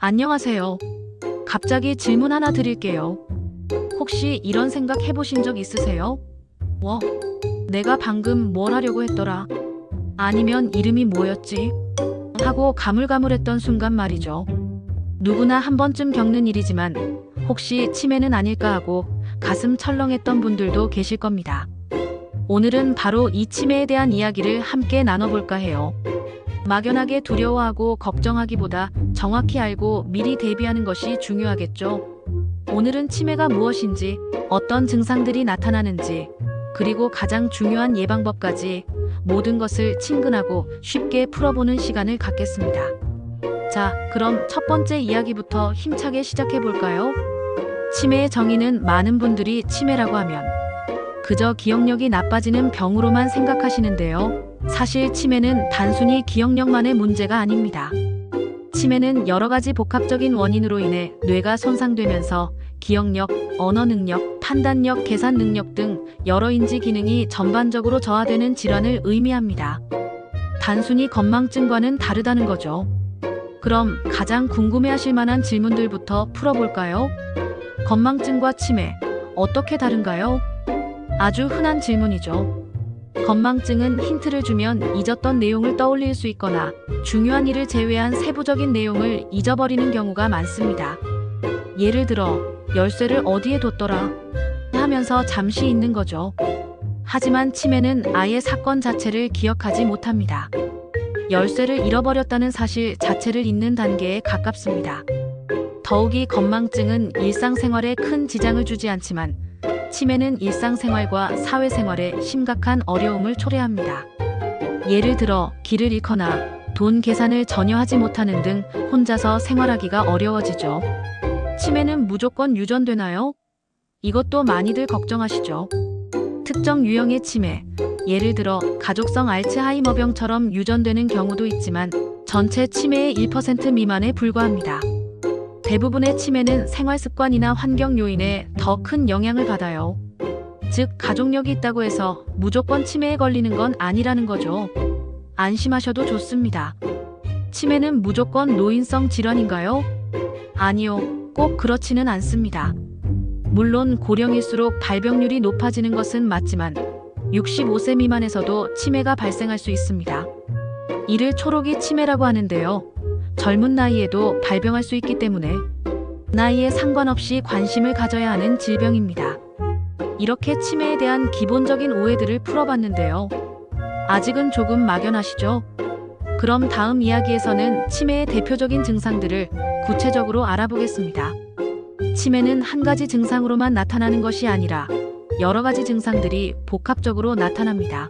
안녕하세요. 갑자기 질문 하나 드릴게요. 혹시 이런 생각 해보신 적 있으세요? 내가 방금 뭘 하려고 했더라? 아니면 이름이 뭐였지? 하고 가물가물했던 순간 말이죠. 누구나 한 번쯤 겪는 일이지만 혹시 치매는 아닐까 하고 가슴 철렁했던 분들도 계실 겁니다. 오늘은 바로 이 치매에 대한 이야기를 함께 나눠볼까 해요. 막연하게 두려워하고 걱정하기보다 정확히 알고 미리 대비하는 것이 중요하겠죠. 오늘은 치매가 무엇인지, 어떤 증상들이 나타나는지, 그리고 가장 중요한 예방법까지 모든 것을 친근하고 쉽게 풀어보는 시간을 갖겠습니다. 자, 그럼 첫 번째 이야기부터 힘차게 시작해볼까요? 치매의 정의는 많은 분들이 치매라고 하면 그저 기억력이 나빠지는 병으로만 생각하시는데요. 사실 치매는 단순히 기억력만의 문제가 아닙니다. 치매는 여러 가지 복합적인 원인으로 인해 뇌가 손상되면서 기억력, 언어 능력, 판단력, 계산 능력 등 여러 인지 기능이 전반적으로 저하되는 질환을 의미합니다. 단순히 건망증과는 다르다는 거죠. 그럼 가장 궁금해하실 만한 질문들부터 풀어볼까요? 건망증과 치매, 어떻게 다른가요? 아주 흔한 질문이죠. 건망증은 힌트를 주면 잊었던 내용을 떠올릴 수 있거나 중요한 일을 제외한 세부적인 내용을 잊어버리는 경우가 많습니다. 예를 들어, 열쇠를 어디에 뒀더라 하면서 잠시 잊는 거죠. 하지만 치매는 아예 사건 자체를 기억하지 못합니다. 열쇠를 잃어버렸다는 사실 자체를 잊는 단계에 가깝습니다. 더욱이 건망증은 일상생활에 큰 지장을 주지 않지만 치매는 일상생활과 사회생활에 심각한 어려움을 초래합니다. 예를 들어 길을 잃거나 돈 계산을 전혀 하지 못하는 등 혼자서 생활하기가 어려워지죠. 치매는 무조건 유전되나요? 이것도 많이들 걱정하시죠. 특정 유형의 치매, 예를 들어 가족성 알츠하이머병처럼 유전되는 경우도 있지만 전체 치매의 1% 미만에 불과합니다. 대부분의 치매는 생활습관이나 환경 요인에 더 큰 영향을 받아요. 즉, 가족력이 있다고 해서 무조건 치매에 걸리는 건 아니라는 거죠. 안심하셔도 좋습니다. 치매는 무조건 노인성 질환인가요? 아니요, 꼭 그렇지는 않습니다. 물론 고령일수록 발병률이 높아지는 것은 맞지만 65세 미만에서도 치매가 발생할 수 있습니다. 이를 초록이 치매라고 하는데요. 젊은 나이에도 발병할 수 있기 때문에 나이에 상관없이 관심을 가져야 하는 질병입니다. 이렇게 치매에 대한 기본적인 오해들을 풀어봤는데요. 아직은 조금 막연하시죠? 그럼 다음 이야기에서는 치매의 대표적인 증상들을 구체적으로 알아보겠습니다. 치매는 한 가지 증상으로만 나타나는 것이 아니라 여러 가지 증상들이 복합적으로 나타납니다.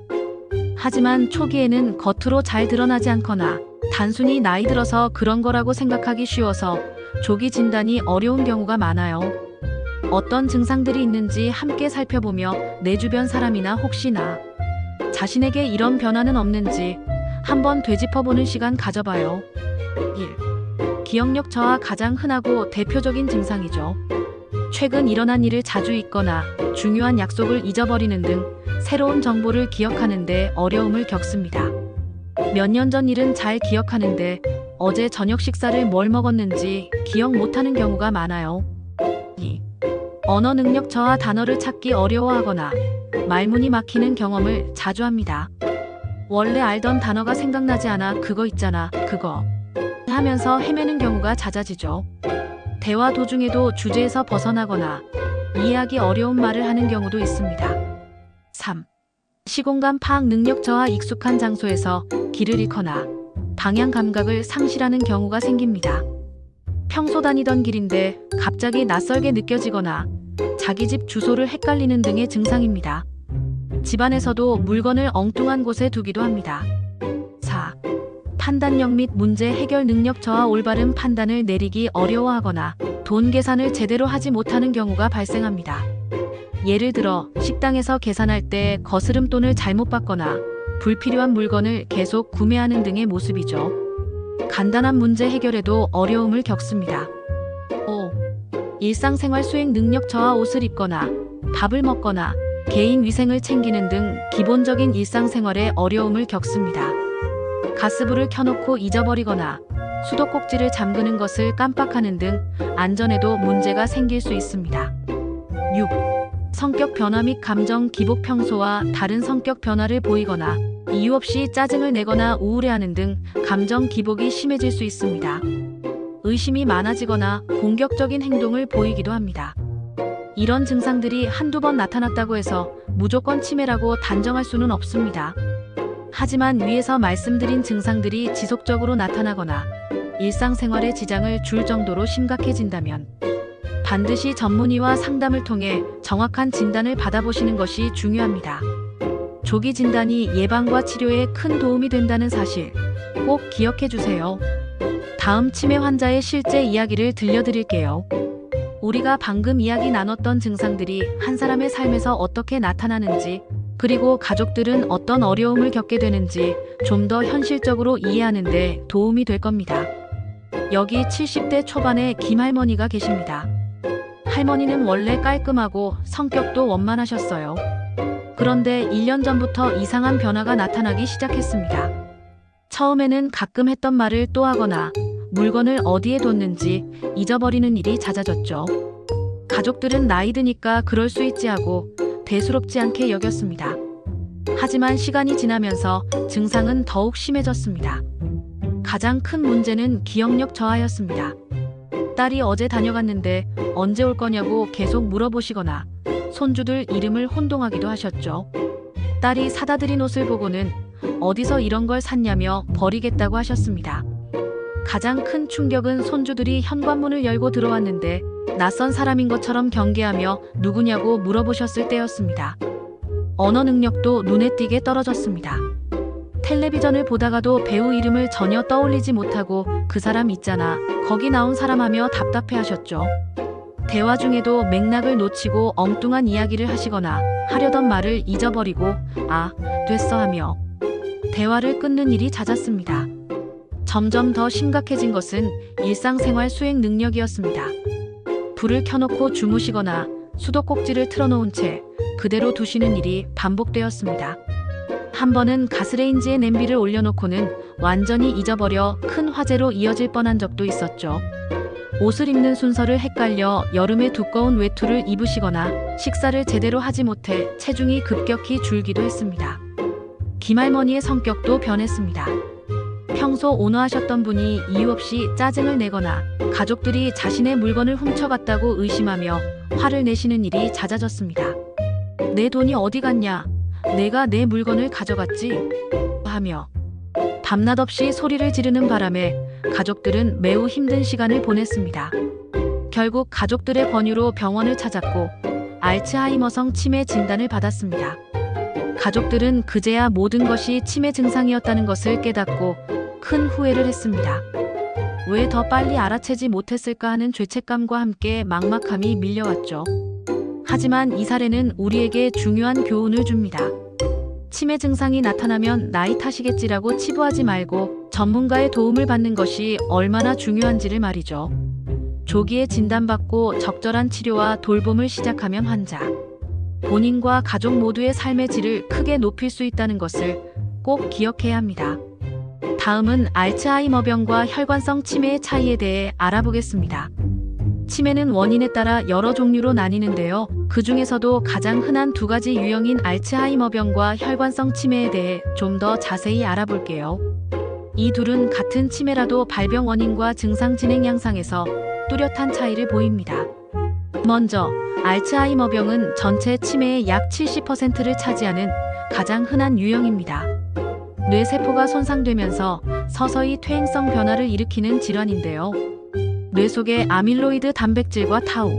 하지만 초기에는 겉으로 잘 드러나지 않거나 단순히 나이 들어서 그런 거라고 생각하기 쉬워서 조기 진단이 어려운 경우가 많아요. 어떤 증상들이 있는지 함께 살펴보며 내 주변 사람이나 혹시나 자신에게 이런 변화는 없는지 한번 되짚어보는 시간 가져봐요. 1. 기억력 저하 가장 흔하고 대표적인 증상이죠. 최근 일어난 일을 자주 잊거나 중요한 약속을 잊어버리는 등 새로운 정보를 기억하는데 어려움을 겪습니다. 몇 년 전 일은 잘 기억하는데 어제 저녁 식사를 뭘 먹었는지 기억 못하는 경우가 많아요. 2. 언어 능력 저하 단어를 찾기 어려워하거나 말문이 막히는 경험을 자주 합니다. 원래 알던 단어가 생각나지 않아 그거 있잖아, 그거 하면서 헤매는 경우가 잦아지죠. 대화 도중에도 주제에서 벗어나거나 이해하기 어려운 말을 하는 경우도 있습니다. 3. 시공간 파악 능력 저하 익숙한 장소에서 길을 잃거나 방향 감각을 상실하는 경우가 생깁니다. 평소 다니던 길인데 갑자기 낯설게 느껴지거나 자기 집 주소를 헷갈리는 등의 증상입니다. 집안에서도 물건을 엉뚱한 곳에 두기도 합니다. 4. 판단력 및 문제 해결 능력 저하 올바른 판단을 내리기 어려워하거나 돈 계산을 제대로 하지 못하는 경우가 발생합니다. 예를 들어 식당에서 계산할 때 거스름돈을 잘못 받거나 불필요한 물건을 계속 구매하는 등의 모습이죠. 간단한 문제 해결에도 어려움을 겪습니다. 5. 일상생활 수행 능력 저하 옷을 입거나 밥을 먹거나 개인 위생을 챙기는 등 기본적인 일상생활에 어려움을 겪습니다. 가스불을 켜놓고 잊어버리거나 수도꼭지를 잠그는 것을 깜빡하는 등 안전에도 문제가 생길 수 있습니다. 6. 성격 변화 및 감정 기복 평소와 다른 성격 변화를 보이거나 이유 없이 짜증을 내거나 우울해하는 등 감정 기복이 심해질 수 있습니다. 의심이 많아지거나 공격적인 행동을 보이기도 합니다. 이런 증상들이 한두 번 나타났다고 해서 무조건 치매라고 단정할 수는 없습니다. 하지만 위에서 말씀드린 증상들이 지속적으로 나타나거나 일상생활에 지장을 줄 정도로 심각해진다면 반드시 전문의와 상담을 통해 정확한 진단을 받아보시는 것이 중요합니다. 조기 진단이 예방과 치료에 큰 도움이 된다는 사실 꼭 기억해 주세요. 다음 치매 환자의 실제 이야기를 들려드릴게요. 우리가 방금 이야기 나눴던 증상들이 한 사람의 삶에서 어떻게 나타나는지, 그리고 가족들은 어떤 어려움을 겪게 되는지 좀 더 현실적으로 이해하는 데 도움이 될 겁니다. 여기 70대 초반의 김할머니가 계십니다. 할머니는 원래 깔끔하고 성격도 원만하셨어요. 그런데 1년 전부터 이상한 변화가 나타나기 시작했습니다. 처음에는 가끔 했던 말을 또 하거나 물건을 어디에 뒀는지 잊어버리는 일이 잦아졌죠. 가족들은 나이 드니까 그럴 수 있지 하고 대수롭지 않게 여겼습니다. 하지만 시간이 지나면서 증상은 더욱 심해졌습니다. 가장 큰 문제는 기억력 저하였습니다. 딸이 어제 다녀갔는데 언제 올 거냐고 계속 물어보시거나 손주들 이름을 혼동하기도 하셨죠. 딸이 사다 드린 옷을 보고는 어디서 이런 걸 샀냐며 버리겠다고 하셨습니다. 가장 큰 충격은 손주들이 현관문을 열고 들어왔는데 낯선 사람인 것처럼 경계하며 누구냐고 물어보셨을 때였습니다. 언어 능력도 눈에 띄게 떨어졌습니다. 텔레비전을 보다가도 배우 이름을 전혀 떠올리지 못하고 그 사람 있잖아, 거기 나온 사람 하며 답답해하셨죠. 대화 중에도 맥락을 놓치고 엉뚱한 이야기를 하시거나 하려던 말을 잊어버리고 아, 됐어 하며 대화를 끊는 일이 잦았습니다. 점점 더 심각해진 것은 일상생활 수행 능력이었습니다. 불을 켜놓고 주무시거나 수도꼭지를 틀어놓은 채 그대로 두시는 일이 반복되었습니다. 한 번은 가스레인지에 냄비를 올려놓고는 완전히 잊어버려 큰 화재로 이어질 뻔한 적도 있었죠. 옷을 입는 순서를 헷갈려 여름에 두꺼운 외투를 입으시거나 식사를 제대로 하지 못해 체중이 급격히 줄기도 했습니다. 김할머니의 성격도 변했습니다. 평소 온화하셨던 분이 이유 없이 짜증을 내거나 가족들이 자신의 물건을 훔쳐갔다고 의심하며 화를 내시는 일이 잦아졌습니다. 내 돈이 어디 갔냐? 내가 내 물건을 가져갔지? 하며 밤낮 없이 소리를 지르는 바람에 가족들은 매우 힘든 시간을 보냈습니다. 결국 가족들의 권유로 병원을 찾았고 알츠하이머성 치매 진단을 받았습니다. 가족들은 그제야 모든 것이 치매 증상이었다는 것을 깨닫고 큰 후회를 했습니다. 왜 더 빨리 알아채지 못했을까 하는 죄책감과 함께 막막함이 밀려왔죠. 하지만 이 사례는 우리에게 중요한 교훈을 줍니다. 치매 증상이 나타나면 나이 탓이겠지라고 치부하지 말고 전문가의 도움을 받는 것이 얼마나 중요한지를 말이죠. 조기에 진단받고 적절한 치료와 돌봄을 시작하면 환자, 본인과 가족 모두의 삶의 질을 크게 높일 수 있다는 것을 꼭 기억해야 합니다. 다음은 알츠하이머병과 혈관성 치매의 차이에 대해 알아보겠습니다. 치매는 원인에 따라 여러 종류로 나뉘는데요. 그 중에서도 가장 흔한 두 가지 유형인 알츠하이머병과 혈관성 치매에 대해 좀 더 자세히 알아볼게요. 이 둘은 같은 치매라도 발병 원인과 증상 진행 양상에서 뚜렷한 차이를 보입니다. 먼저 알츠하이머병은 전체 치매의 약 70%를 차지하는 가장 흔한 유형입니다. 뇌세포가 손상되면서 서서히 퇴행성 변화를 일으키는 질환인데요. 뇌 속에 아밀로이드 단백질과 타우,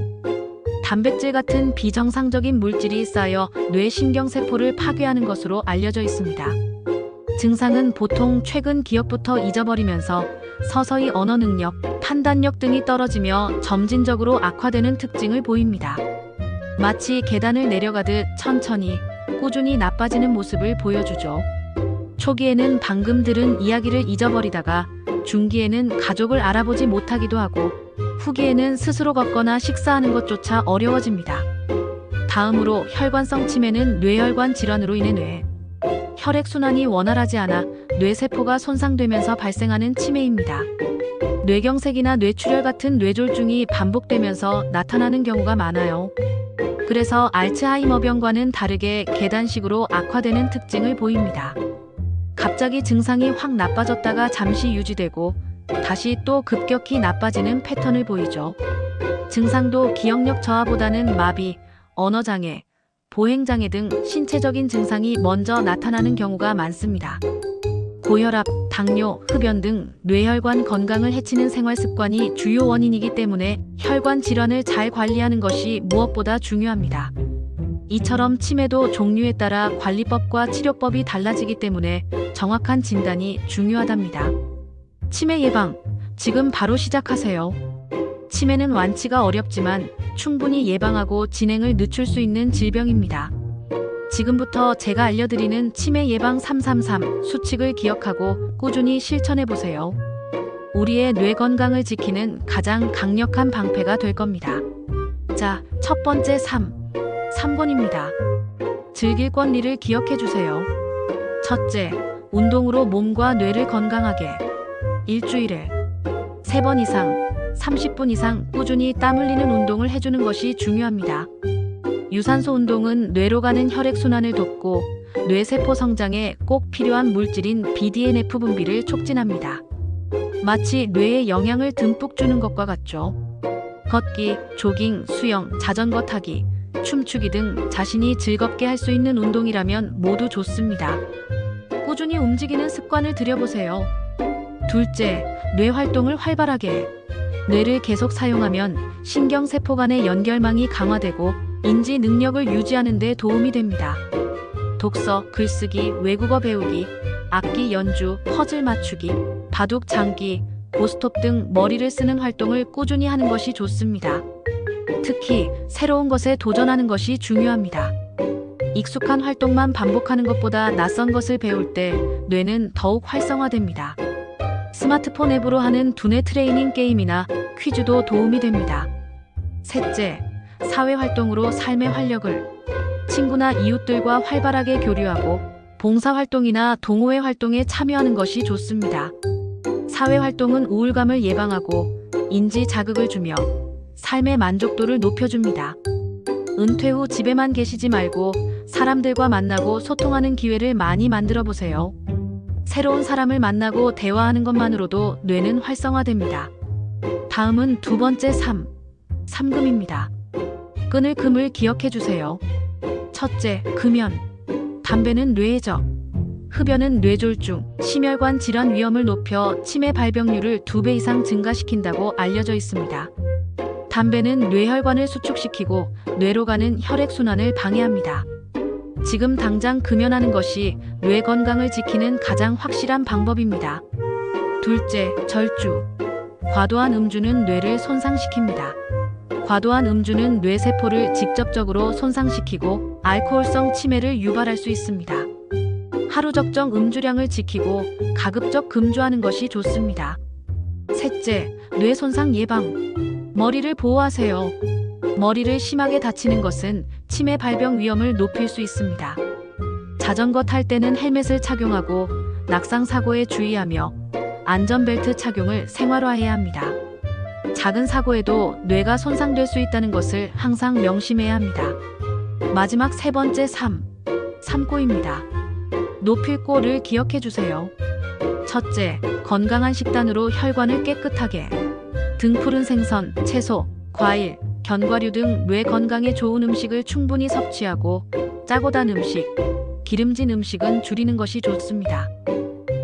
단백질 같은 비정상적인 물질이 쌓여 뇌 신경세포를 파괴하는 것으로 알려져 있습니다. 증상은 보통 최근 기억부터 잊어버리면서 서서히 언어 능력, 판단력 등이 떨어지며 점진적으로 악화되는 특징을 보입니다. 마치 계단을 내려가듯 천천히, 꾸준히 나빠지는 모습을 보여주죠. 초기에는 방금 들은 이야기를 잊어버리다가 중기에는 가족을 알아보지 못하기도 하고 후기에는 스스로 걷거나 식사하는 것조차 어려워집니다. 다음으로 혈관성 치매는 뇌혈관 질환으로 인해 혈액순환이 원활하지 않아 뇌세포가 손상되면서 발생하는 치매입니다. 뇌경색이나 뇌출혈 같은 뇌졸중이 반복되면서 나타나는 경우가 많아요. 그래서 알츠하이머병과는 다르게 계단식으로 악화되는 특징을 보입니다. 갑자기 증상이 확 나빠졌다가 잠시 유지되고 다시 또 급격히 나빠지는 패턴을 보이죠. 증상도 기억력 저하보다는 마비, 언어장애, 보행장애 등 신체적인 증상이 먼저 나타나는 경우가 많습니다. 고혈압, 당뇨, 흡연 등 뇌혈관 건강을 해치는 생활습관이 주요 원인이기 때문에 혈관 질환을 잘 관리하는 것이 무엇보다 중요합니다. 이처럼 치매도 종류에 따라 관리법과 치료법이 달라지기 때문에 정확한 진단이 중요하답니다. 치매 예방, 지금 바로 시작하세요. 치매는 완치가 어렵지만 충분히 예방하고 진행을 늦출 수 있는 질병입니다. 지금부터 제가 알려드리는 치매 예방 333 수칙을 기억하고 꾸준히 실천해보세요. 우리의 뇌 건강을 지키는 가장 강력한 방패가 될 겁니다. 자, 첫 번째 3권입니다. 즐길 권리를 기억해주세요. 첫째, 운동으로 몸과 뇌를 건강하게. 일주일에 3번 이상, 30분 이상 꾸준히 땀 흘리는 운동을 해주는 것이 중요합니다. 유산소 운동은 뇌로 가는 혈액순환을 돕고 뇌세포 성장에 꼭 필요한 물질인 BDNF 분비를 촉진합니다. 마치 뇌에 영양을 듬뿍 주는 것과 같죠. 걷기, 조깅, 수영, 자전거 타기, 춤추기 등 자신이 즐겁게 할 수 있는 운동이라면 모두 좋습니다. 꾸준히 움직이는 습관을 들여보세요. 둘째, 뇌 활동을 활발하게. 뇌를 계속 사용하면 신경세포 간의 연결망이 강화되고 인지 능력을 유지하는 데 도움이 됩니다. 독서, 글쓰기, 외국어 배우기, 악기 연주, 퍼즐 맞추기, 바둑 장기, 고스톱 등 머리를 쓰는 활동을 꾸준히 하는 것이 좋습니다. 특히 새로운 것에 도전하는 것이 중요합니다. 익숙한 활동만 반복하는 것보다 낯선 것을 배울 때 뇌는 더욱 활성화됩니다. 스마트폰 앱으로 하는 두뇌 트레이닝 게임이나 퀴즈도 도움이 됩니다. 셋째, 사회활동으로 삶의 활력을. 친구나 이웃들과 활발하게 교류하고 봉사활동이나 동호회 활동에 참여하는 것이 좋습니다. 사회활동은 우울감을 예방하고 인지 자극을 주며 삶의 만족도를 높여줍니다. 은퇴 후 집에만 계시지 말고 사람들과 만나고 소통하는 기회를 많이 만들어 보세요. 새로운 사람을 만나고 대화하는 것만으로도 뇌는 활성화됩니다. 다음은 두 번째 3금입니다. 끊을 금을 기억해 주세요. 첫째, 금연. 담배는 뇌에 적. 흡연은 뇌졸중, 심혈관 질환 위험을 높여 치매 발병률을 2배 이상 증가시킨다고 알려져 있습니다. 담배는 뇌혈관을 수축시키고 뇌로 가는 혈액순환을 방해합니다. 지금 당장 금연하는 것이 뇌 건강을 지키는 가장 확실한 방법입니다. 둘째, 절주. 과도한 음주는 뇌를 손상시킵니다. 과도한 음주는 뇌세포를 직접적으로 손상시키고 알코올성 치매를 유발할 수 있습니다. 하루 적정 음주량을 지키고 가급적 금주하는 것이 좋습니다. 셋째, 뇌 손상 예방. 머리를 보호하세요. 머리를 심하게 다치는 것은 치매 발병 위험을 높일 수 있습니다. 자전거 탈 때는 헬멧을 착용하고 낙상 사고에 주의하며 안전벨트 착용을 생활화해야 합니다. 작은 사고에도 뇌가 손상될 수 있다는 것을 항상 명심해야 합니다. 마지막 세 번째 3꼬입니다. 노필꼬를 기억해 주세요. 첫째, 건강한 식단으로 혈관을 깨끗하게. 등푸른 생선, 채소, 과일, 견과류 등 뇌 건강에 좋은 음식을 충분히 섭취하고 짜고 단 음식, 기름진 음식은 줄이는 것이 좋습니다.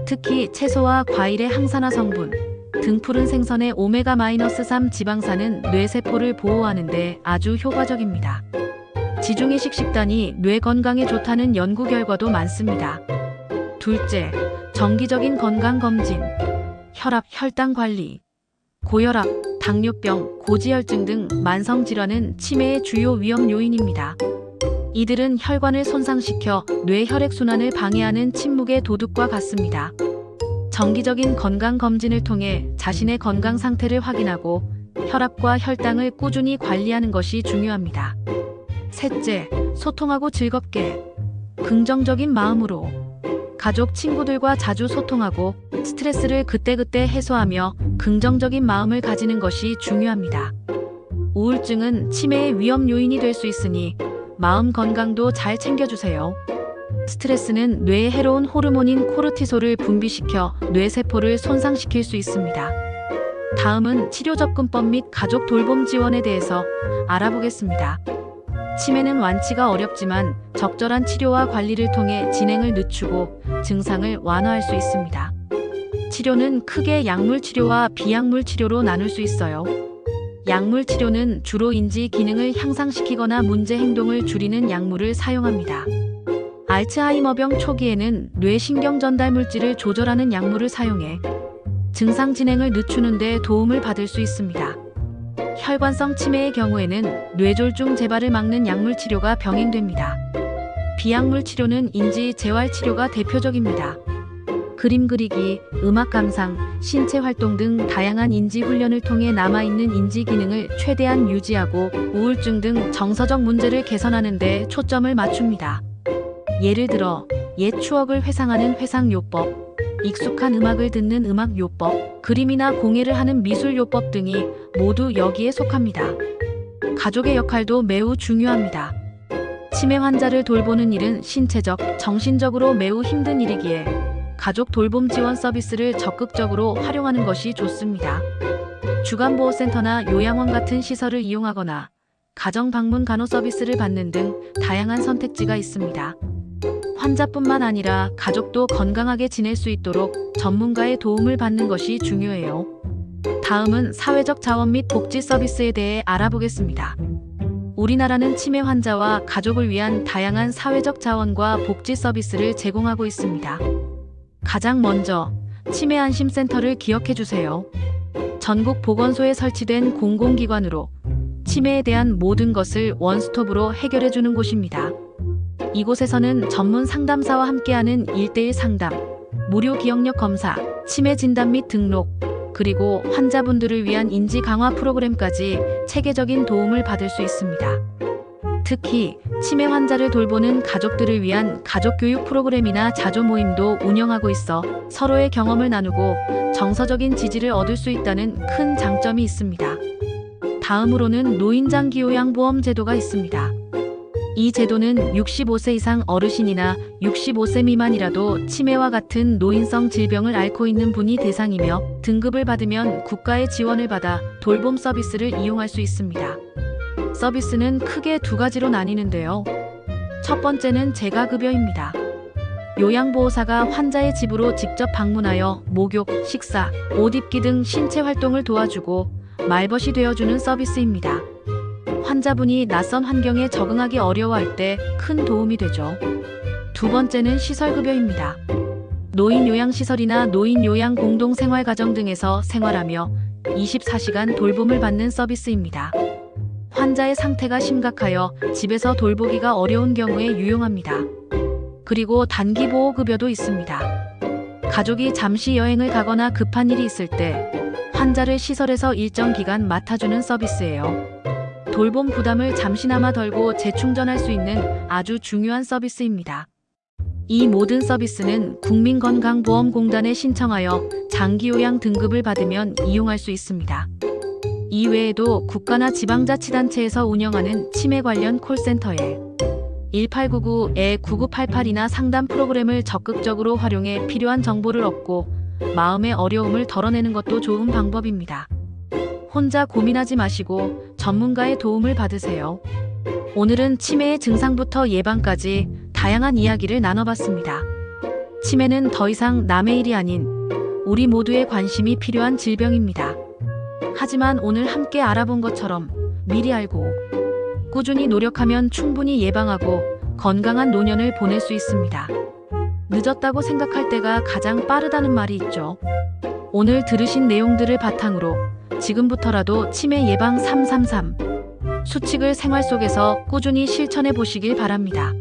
특히 채소와 과일의 항산화 성분, 등푸른 생선의 오메가-3 지방산은 뇌세포를 보호하는 데 아주 효과적입니다. 지중해식 식단이 뇌 건강에 좋다는 연구 결과도 많습니다. 둘째, 정기적인 건강검진. 혈압, 혈당 관리. 고혈압, 당뇨병, 고지혈증 등 만성질환은 치매의 주요 위험 요인입니다. 이들은 혈관을 손상시켜 뇌 혈액순환을 방해하는 침묵의 도둑과 같습니다. 정기적인 건강검진을 통해 자신의 건강 상태를 확인하고 혈압과 혈당을 꾸준히 관리하는 것이 중요합니다. 셋째, 소통하고 즐겁게. 긍정적인 마음으로. 가족, 친구들과 자주 소통하고 스트레스를 그때그때 해소하며 긍정적인 마음을 가지는 것이 중요합니다. 우울증은 치매의 위험 요인이 될 수 있으니 마음 건강도 잘 챙겨주세요. 스트레스는 뇌에 해로운 호르몬인 코르티솔을 분비시켜 뇌세포를 손상시킬 수 있습니다. 다음은 치료 접근법 및 가족 돌봄 지원에 대해서 알아보겠습니다. 치매는 완치가 어렵지만 적절한 치료와 관리를 통해 진행을 늦추고 증상을 완화할 수 있습니다. 치료는 크게 약물 치료와 비약물 치료로 나눌 수 있어요. 약물 치료는 주로 인지 기능을 향상시키거나 문제 행동을 줄이는 약물을 사용합니다. 알츠하이머병 초기에는 뇌신경 전달 물질을 조절하는 약물을 사용해 증상 진행을 늦추는 데 도움을 받을 수 있습니다. 혈관성 치매의 경우에는 뇌졸중 재발을 막는 약물 치료가 병행됩니다. 비약물 치료는 인지 재활 치료가 대표적입니다. 그림 그리기, 음악 감상, 신체 활동 등 다양한 인지 훈련을 통해 남아있는 인지 기능을 최대한 유지하고 우울증 등 정서적 문제를 개선하는 데 초점을 맞춥니다. 예를 들어 옛 추억을 회상하는 회상요법, 익숙한 음악을 듣는 음악요법, 그림이나 공예를 하는 미술요법 등이 모두 여기에 속합니다. 가족의 역할도 매우 중요합니다. 치매 환자를 돌보는 일은 신체적, 정신적으로 매우 힘든 일이기에 가족 돌봄 지원 서비스를 적극적으로 활용하는 것이 좋습니다. 주간보호센터나 요양원 같은 시설을 이용하거나 가정 방문 간호 서비스를 받는 등 다양한 선택지가 있습니다. 환자뿐만 아니라 가족도 건강하게 지낼 수 있도록 전문가의 도움을 받는 것이 중요해요. 다음은 사회적 자원 및 복지 서비스에 대해 알아보겠습니다. 우리나라는 치매 환자와 가족을 위한 다양한 사회적 자원과 복지 서비스를 제공하고 있습니다. 가장 먼저 치매 안심센터를 기억해 주세요. 전국 보건소에 설치된 공공기관으로 치매에 대한 모든 것을 원스톱으로 해결해 주는 곳입니다. 이곳에서는 전문 상담사와 함께하는 1:1 상담, 무료 기억력 검사, 치매 진단 및 등록, 그리고 환자분들을 위한 인지 강화 프로그램까지 체계적인 도움을 받을 수 있습니다. 특히 치매 환자를 돌보는 가족들을 위한 가족교육 프로그램이나 자조 모임도 운영하고 있어 서로의 경험을 나누고 정서적인 지지를 얻을 수 있다는 큰 장점이 있습니다. 다음으로는 노인장기요양보험 제도가 있습니다. 이 제도는 65세 이상 어르신이나 65세 미만이라도 치매와 같은 노인성 질병을 앓고 있는 분이 대상이며 등급을 받으면 국가의 지원을 받아 돌봄 서비스를 이용할 수 있습니다. 서비스는 크게 두 가지로 나뉘는데요. 첫 번째는 재가급여입니다. 요양보호사가 환자의 집으로 직접 방문하여 목욕, 식사, 옷 입기 등 신체 활동을 도와주고 말벗이 되어주는 서비스입니다. 환자분이 낯선 환경에 적응하기 어려워할 때 큰 도움이 되죠. 두 번째는 시설급여입니다. 노인요양시설이나 노인요양공동생활가정 등에서 생활하며 24시간 돌봄을 받는 서비스입니다. 환자의 상태가 심각하여 집에서 돌보기가 어려운 경우에 유용합니다. 그리고 단기보호급여도 있습니다. 가족이 잠시 여행을 가거나 급한 일이 있을 때 환자를 시설에서 일정 기간 맡아주는 서비스예요. 돌봄 부담을 잠시나마 덜고 재충전할 수 있는 아주 중요한 서비스입니다. 이 모든 서비스는 국민건강보험공단에 신청하여 장기요양 등급을 받으면 이용할 수 있습니다. 이외에도 국가나 지방자치단체에서 운영하는 치매 관련 콜센터에 1899-9988이나 상담 프로그램을 적극적으로 활용해 필요한 정보를 얻고 마음의 어려움을 덜어내는 것도 좋은 방법입니다. 혼자 고민하지 마시고 전문가의 도움을 받으세요. 오늘은 치매의 증상부터 예방까지 다양한 이야기를 나눠봤습니다. 치매는 더 이상 남의 일이 아닌 우리 모두의 관심이 필요한 질병입니다. 하지만 오늘 함께 알아본 것처럼 미리 알고 꾸준히 노력하면 충분히 예방하고 건강한 노년을 보낼 수 있습니다. 늦었다고 생각할 때가 가장 빠르다는 말이 있죠. 오늘 들으신 내용들을 바탕으로 지금부터라도 치매 예방 333 수칙을 생활 속에서 꾸준히 실천해 보시길 바랍니다.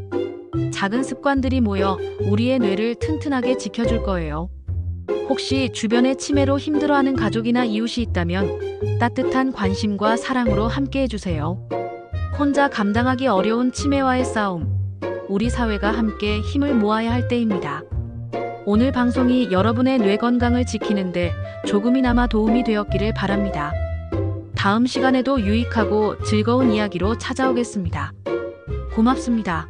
작은 습관들이 모여 우리의 뇌를 튼튼하게 지켜줄 거예요. 혹시 주변에 치매로 힘들어하는 가족이나 이웃이 있다면 따뜻한 관심과 사랑으로 함께해 주세요. 혼자 감당하기 어려운 치매와의 싸움, 우리 사회가 함께 힘을 모아야 할 때입니다. 오늘 방송이 여러분의 뇌 건강을 지키는데 조금이나마 도움이 되었기를 바랍니다. 다음 시간에도 유익하고 즐거운 이야기로 찾아오겠습니다. 고맙습니다.